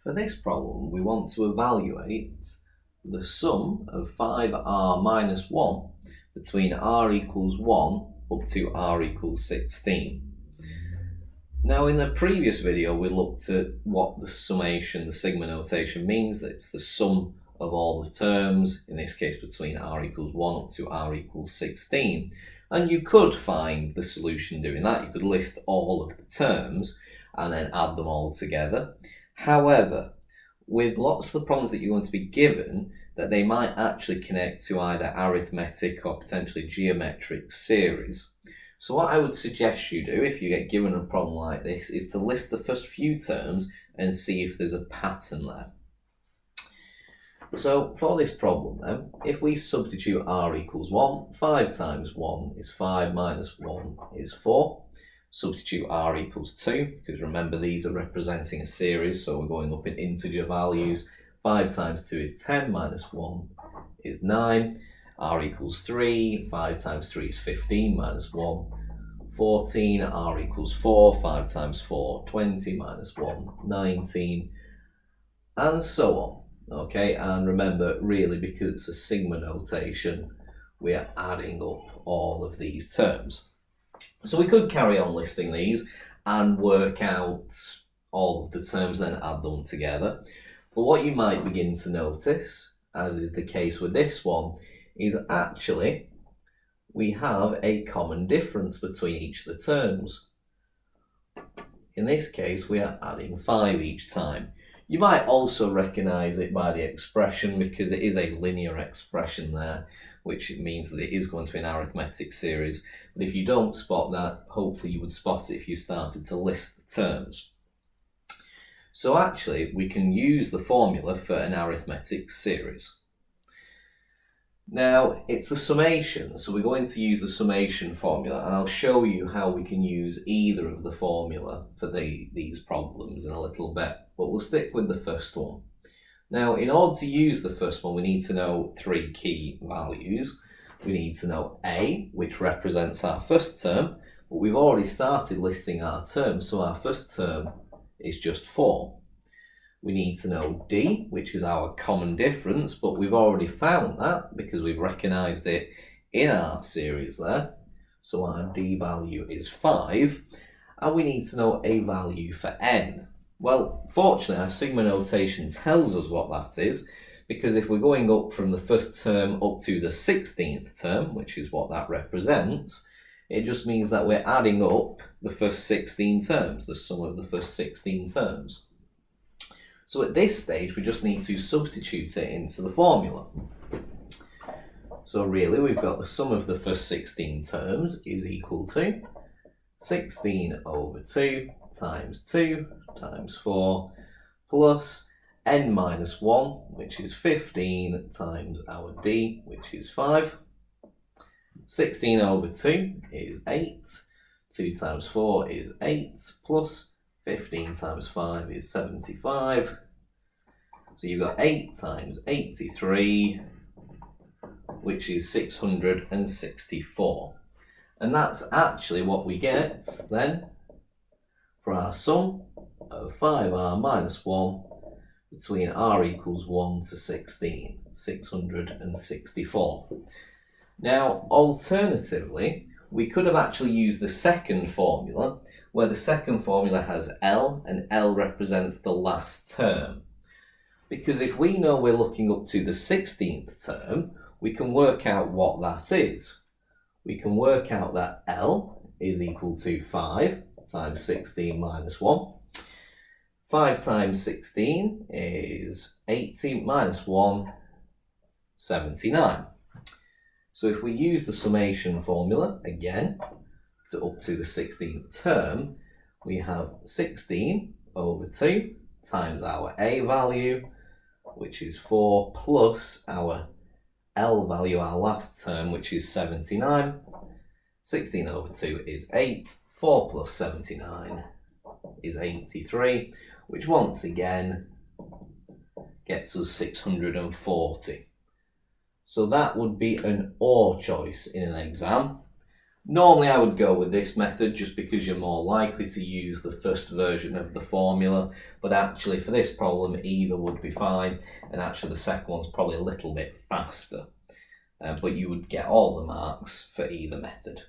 For this problem, we want to evaluate the sum of 5r minus 1 between r equals 1 up to r equals 16. Now, in the previous video, we looked at what the summation, the sigma notation means. That it's the sum of all the terms, in this case between r equals 1 up to r equals 16. And you could find the solution doing that. You could list all of the terms and then add them all together. However, with lots of the problems that you're going to be given, that they might actually connect to either arithmetic or potentially geometric series. So what I would suggest you do if you get given a problem like this is to list the first few terms and see if there's a pattern there. So for this problem then, if we substitute r equals 1, 5 times 1 is 5 minus 1 is 4. Substitute r equals 2, because remember these are representing a series, so we're going up in integer values. 5 times 2 is 10, minus 1 is 9. R equals 3, 5 times 3 is 15, minus 1, 14. R equals 4, 5 times 4, 20, minus 1, 19, and so on. Okay, and remember, really, because it's a sigma notation, we are adding up all of these terms. So we could carry on listing these and work out all of the terms and then add them together. But what you might begin to notice, as is the case with this one, is actually we have a common difference between each of the terms. In this case, we are adding 5 each time. You might also recognise it by the expression, because it is a linear expression there, which means that it is going to be an arithmetic series. But if you don't spot that, hopefully you would spot it if you started to list the terms. So actually, we can use the formula for an arithmetic series. Now, it's the summation, so we're going to use the summation formula, and I'll show you how we can use either of the formula for these problems in a little bit, but we'll stick with the first one. Now, in order to use the first one, we need to know 3 key values. We need to know A, which represents our first term, but we've already started listing our terms, so our first term is just 4. We need to know D, which is our common difference, but we've already found that because we've recognised it in our series there. So our D value is 5, and we need to know a value for N. Well, fortunately, our sigma notation tells us what that is, because if we're going up from the first term up to the 16th term, which is what that represents, it just means that we're adding up the first 16 terms, the sum of the first 16 terms. So at this stage, we just need to substitute it into the formula. So really, we've got the sum of the first 16 terms is equal to 16 over 2 times 2 times 4 plus n minus 1, which is 15 times our d, which is 5. 16 over 2 is 8. 2 times 4 is 8 plus 15 times 5 is 75. So you've got 8 times 83, which is 664. And that's actually what we get then for our sum of 5r minus 1 between r equals 1 to 16, 664. Now, alternatively, we could have actually used the second formula, where the second formula has L, and L represents the last term. Because if we know we're looking up to the 16th term, we can work out what that is. We can work out that L is equal to 5 times 16 minus 1. 5 times 16 is 80 minus 1, 79. So if we use the summation formula again to up to the 16th term, we have 16 over 2 times our A value, which is 4, plus our L value, our last term, which is 79. 16 over 2 is 8. 4 plus 79 is 83, which once again gets us 640. So that would be an or choice in an exam. Normally I would go with this method just because you're more likely to use the first version of the formula, but actually for this problem either would be fine, and actually the second one's probably a little bit faster, but you would get all the marks for either method.